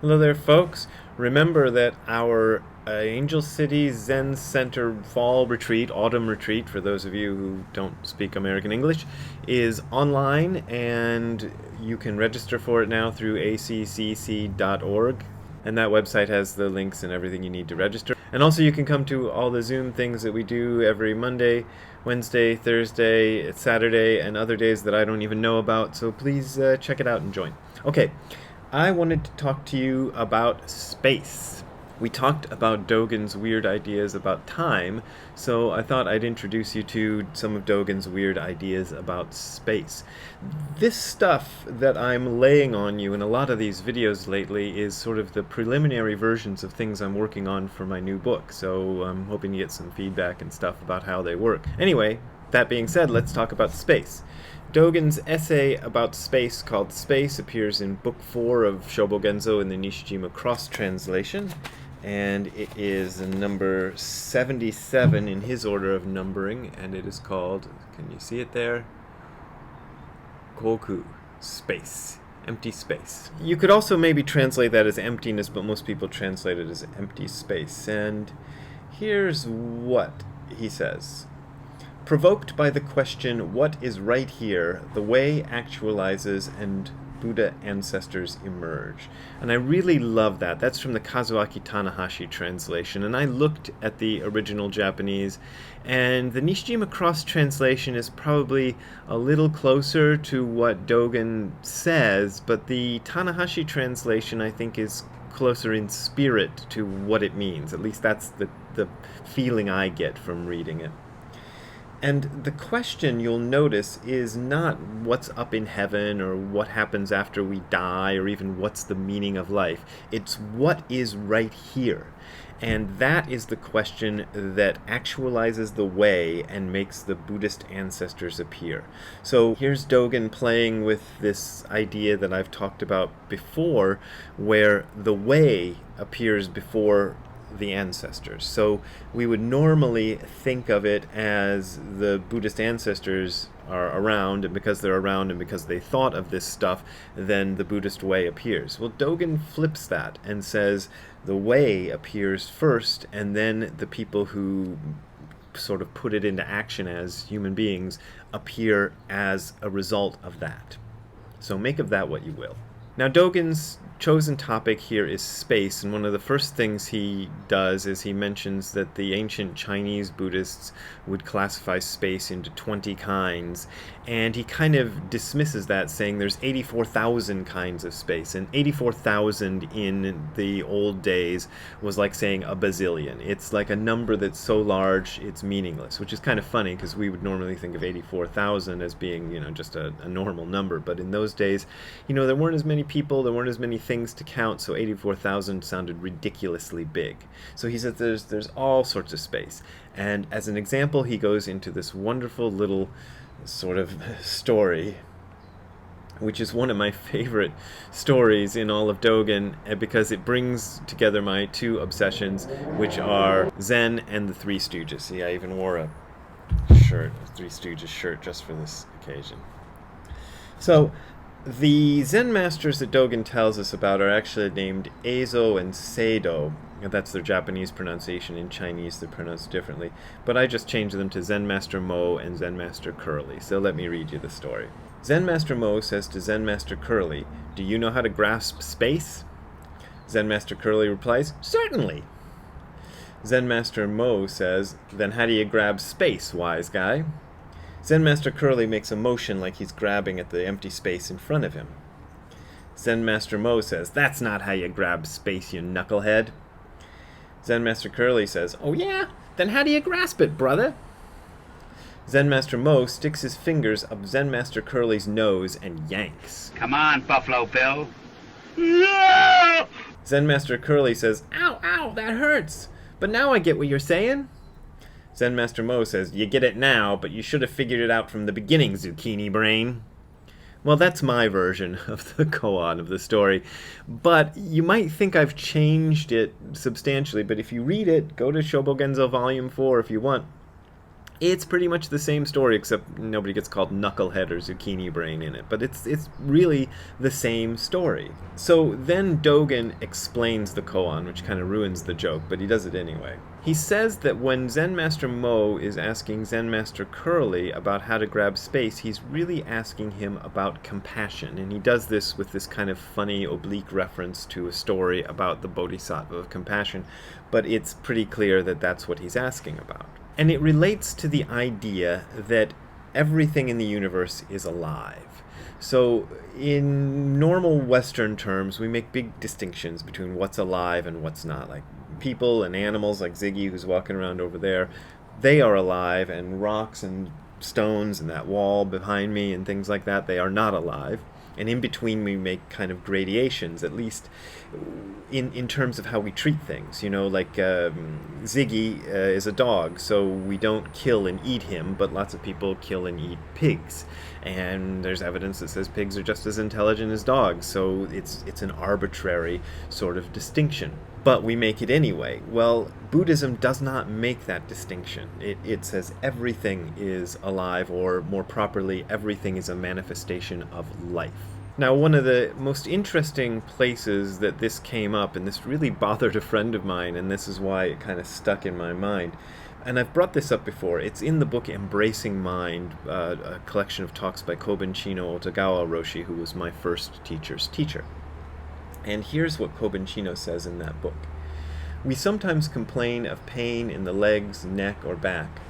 Hello there, folks. Remember that our Angel City Zen Center fall retreat, autumn retreat, for those of you who don't speak American English, is online and you can register for it now through accc.org. And that website has the links and everything you need to register. And also, you can come to all the Zoom things that we do every Monday, Wednesday, Thursday, Saturday, and other days that I don't even know about. So please check it out and join. Okay, I wanted to talk to you about space. We talked about Dogen's weird ideas about time, so I thought I'd introduce you to some of Dogen's weird ideas about space. This stuff that I'm laying on you in a lot of these videos lately is sort of the preliminary versions of things I'm working on for my new book, so I'm hoping to get some feedback and stuff about how they work. Anyway, that being said, let's talk about space. Dogen's essay about space called Space appears in Book 4 of Shobogenzo in the Nishijima Cross translation, and it is number 77 in his order of numbering, and it is called, can you see it there? Koku, space, empty space. You could also maybe translate that as emptiness, but most people translate it as empty space, and here's what he says. Provoked by the question, what is right here, the way actualizes and Buddha ancestors emerge. And I really love that. That's from the Kazuaki Tanahashi translation. And I looked at the original Japanese, and the Nishijima Cross translation is probably a little closer to what Dogen says, but the Tanahashi translation, I think, is closer in spirit to what it means. At least that's the feeling I get from reading it. And the question, you'll notice, is not what's up in heaven or what happens after we die or even what's the meaning of life. It's what is right here. And that is the question that actualizes the way and makes the Buddhist ancestors appear. So here's Dogen playing with this idea that I've talked about before, where the way appears before the ancestors. So we would normally think of it as the Buddhist ancestors are around, and because they're around and because they thought of this stuff, then the Buddhist way appears. Well, Dogen flips that and says the way appears first, and then the people who sort of put it into action as human beings appear as a result of that. So make of that what you will. Now, Dogen's chosen topic here is space, and one of the first things he does is he mentions that the ancient Chinese Buddhists would classify space into 20 kinds, and he kind of dismisses that, saying there's 84,000 kinds of space, and 84,000 in the old days was like saying a bazillion. It's like a number that's so large it's meaningless, which is kind of funny because we would normally think of 84,000 as being, just a normal number, but in those days, there weren't as many people, there weren't as many things to count, so 84,000 sounded ridiculously big. So he says there's all sorts of space. And as an example, he goes into this wonderful little sort of story, which is one of my favorite stories in all of Dogen, because it brings together my two obsessions, which are Zen and the Three Stooges. See, I even wore a Three Stooges shirt just for this occasion. So, the Zen Masters that Dogen tells us about are actually named Eizo and Seido. That's their Japanese pronunciation. In Chinese, they're pronounced differently. But I just changed them to Zen Master Mo and Zen Master Curly. So let me read you the story. Zen Master Mo says to Zen Master Curly, "Do you know how to grasp space?" Zen Master Curly replies, "Certainly." Zen Master Mo says, "Then how do you grab space, wise guy?" Zen Master Curly makes a motion like he's grabbing at the empty space in front of him. Zen Master Mo says, "That's not how you grab space, you knucklehead." Zen Master Curly says, "Oh yeah? Then how do you grasp it, brother?" Zen Master Mo sticks his fingers up Zen Master Curly's nose and yanks. Come on, Buffalo Bill. No! Zen Master Curly says, "Ow, ow, that hurts. But now I get what you're saying." Zen Master Mo says, "You get it now, but you should have figured it out from the beginning, zucchini brain." Well, that's my version of the koan of the story, but you might think I've changed it substantially, but if you read it, go to Shobogenzo Volume 4 if you want. It's pretty much the same story, except nobody gets called Knucklehead or Zucchini Brain in it. But it's really the same story. So then Dogen explains the koan, which kind of ruins the joke, but he does it anyway. He says that when Zen Master Mo is asking Zen Master Curly about how to grab space, he's really asking him about compassion. And he does this with this kind of funny, oblique reference to a story about the Bodhisattva of compassion. But it's pretty clear that that's what he's asking about. And it relates to the idea that everything in the universe is alive. So in normal Western terms, we make big distinctions between what's alive and what's not. Like people and animals, like Ziggy, who's walking around over there, they are alive, and rocks and stones and that wall behind me and things like that, they are not alive. And in between we make kind of gradations, at least in terms of how we treat things. You know, like Ziggy is a dog, so we don't kill and eat him, but lots of people kill and eat pigs. And there's evidence that says pigs are just as intelligent as dogs, so it's an arbitrary sort of distinction. But we make it anyway. Well, Buddhism does not make that distinction. It says everything is alive, or more properly, everything is a manifestation of life. Now, one of the most interesting places that this came up, and this really bothered a friend of mine, and this is why it kind of stuck in my mind, and I've brought this up before, it's in the book Embracing Mind, a collection of talks by Kobun Chino Otagawa Roshi, who was my first teacher's teacher. And here's what Kobun Chino says in that book. We sometimes complain of pain in the legs, neck, or back,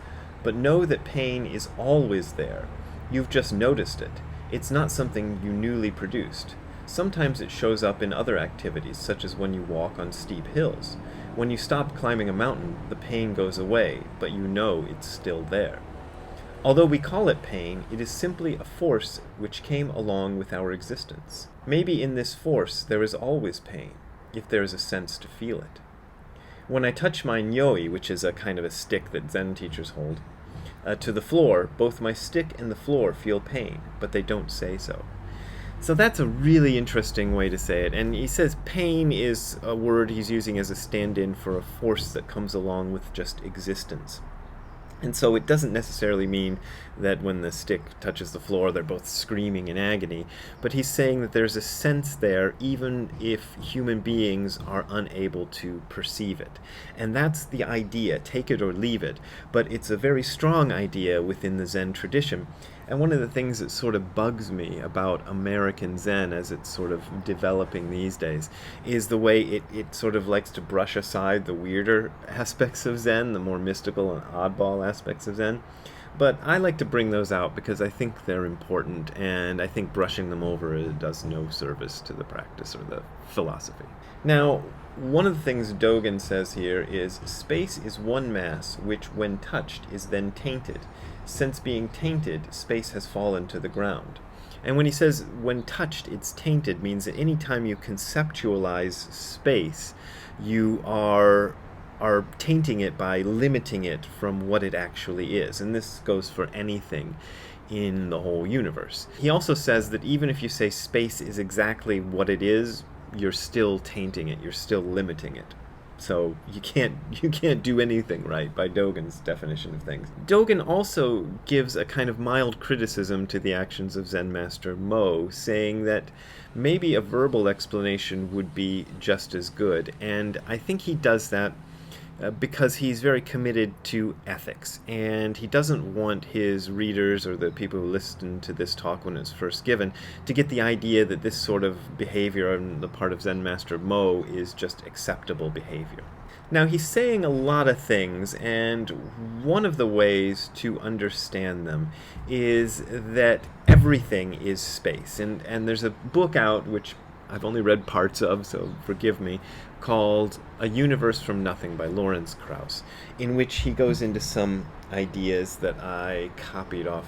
but know that pain is always there. You've just noticed it. It's not something you newly produced. Sometimes it shows up in other activities, such as when you walk on steep hills. When you stop climbing a mountain, the pain goes away, but you know it's still there. Although we call it pain, it is simply a force which came along with our existence. Maybe in this force there is always pain, if there is a sense to feel it. When I touch my nyoi, which is a kind of a stick that Zen teachers hold, to the floor, both my stick and the floor feel pain, but they don't say so. So that's a really interesting way to say it. And he says pain is a word he's using as a stand-in for a force that comes along with just existence. And so it doesn't necessarily mean that when the stick touches the floor, they're both screaming in agony, but he's saying that there's a sense there even if human beings are unable to perceive it. And that's the idea, take it or leave it, but it's a very strong idea within the Zen tradition. And one of the things that sort of bugs me about American Zen as it's sort of developing these days is the way it sort of likes to brush aside the weirder aspects of Zen, the more mystical and oddball aspects of Zen. But I like to bring those out because I think they're important, and I think brushing them over does no service to the practice or the philosophy. Now, one of the things Dogen says here is, space is one mass which, when touched, is then tainted. Since being tainted, space has fallen to the ground. And when he says, when touched, it's tainted, means that any time you conceptualize space, you are tainting it by limiting it from what it actually is. And this goes for anything in the whole universe. He also says that even if you say space is exactly what it is, you're still tainting it, you're still limiting it. So you can't do anything right by Dogen's definition of things. Dogen also gives a kind of mild criticism to the actions of Zen Master Mo, saying that maybe a verbal explanation would be just as good. And I think he does that because he's very committed to ethics, and he doesn't want his readers or the people who listen to this talk when it's first given to get the idea that this sort of behavior on the part of Zen Master Mo is just acceptable behavior. Now, he's saying a lot of things, and one of the ways to understand them is that everything is space. And there's a book out, which I've only read parts of, so forgive me, called A Universe from Nothing by Lawrence Krauss, in which he goes into some ideas that I copied off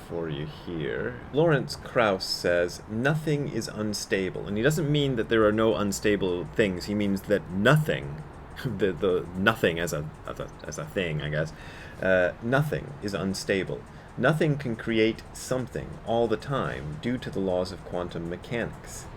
for you here. Lawrence Krauss says, nothing is unstable. And he doesn't mean that there are no unstable things. He means that nothing, the nothing as a thing, I guess, nothing is unstable. Nothing can create something all the time due to the laws of quantum mechanics.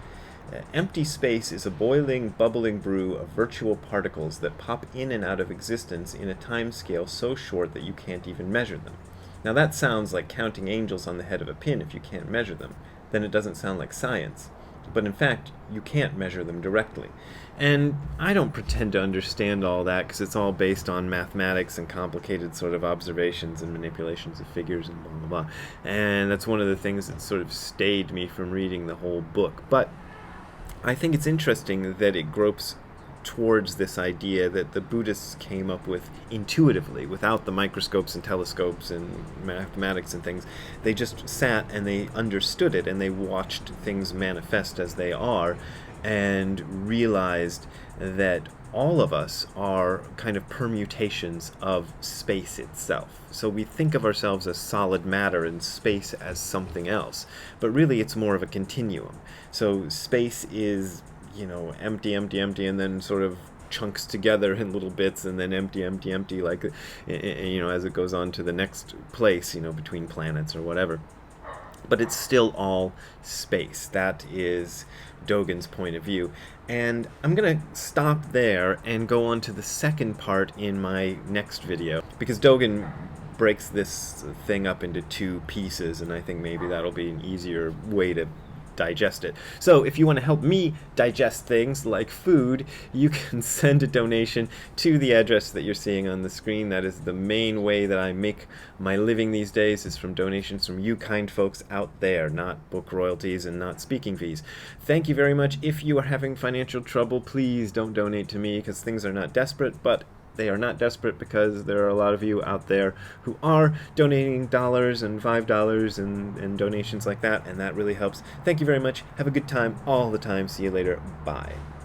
Empty space is a boiling, bubbling brew of virtual particles that pop in and out of existence in a time scale so short that you can't even measure them. Now that sounds like counting angels on the head of a pin if you can't measure them. Then it doesn't sound like science. But in fact, you can't measure them directly. And I don't pretend to understand all that because it's all based on mathematics and complicated sort of observations and manipulations of figures and blah, blah, blah. And that's one of the things that sort of stayed me from reading the whole book. But I think it's interesting that it gropes towards this idea that the Buddhists came up with intuitively, without the microscopes and telescopes and mathematics and things. They just sat and they understood it, and they watched things manifest as they are, and realized that all of us are kind of permutations of space itself. So we think of ourselves as solid matter and space as something else, but really it's more of a continuum. So space is, empty, empty, empty, and then sort of chunks together in little bits, and then empty, empty, empty, like, as it goes on to the next place, between planets or whatever. But it's still all space. That is Dogen's point of view. And I'm going to stop there and go on to the second part in my next video, because Dogen breaks this thing up into two pieces, and I think maybe that'll be an easier way to digest it. So if you want to help me digest things like food, you can send a donation to the address that you're seeing on the screen. That is the main way that I make my living these days, is from donations from you kind folks out there, not book royalties and not speaking fees. Thank you very much. If you are having financial trouble, please don't donate to me, because things are not desperate, but they are not desperate because there are a lot of you out there who are donating dollars and $5 and donations like that, and that really helps. Thank you very much. Have a good time all the time. See you later. Bye.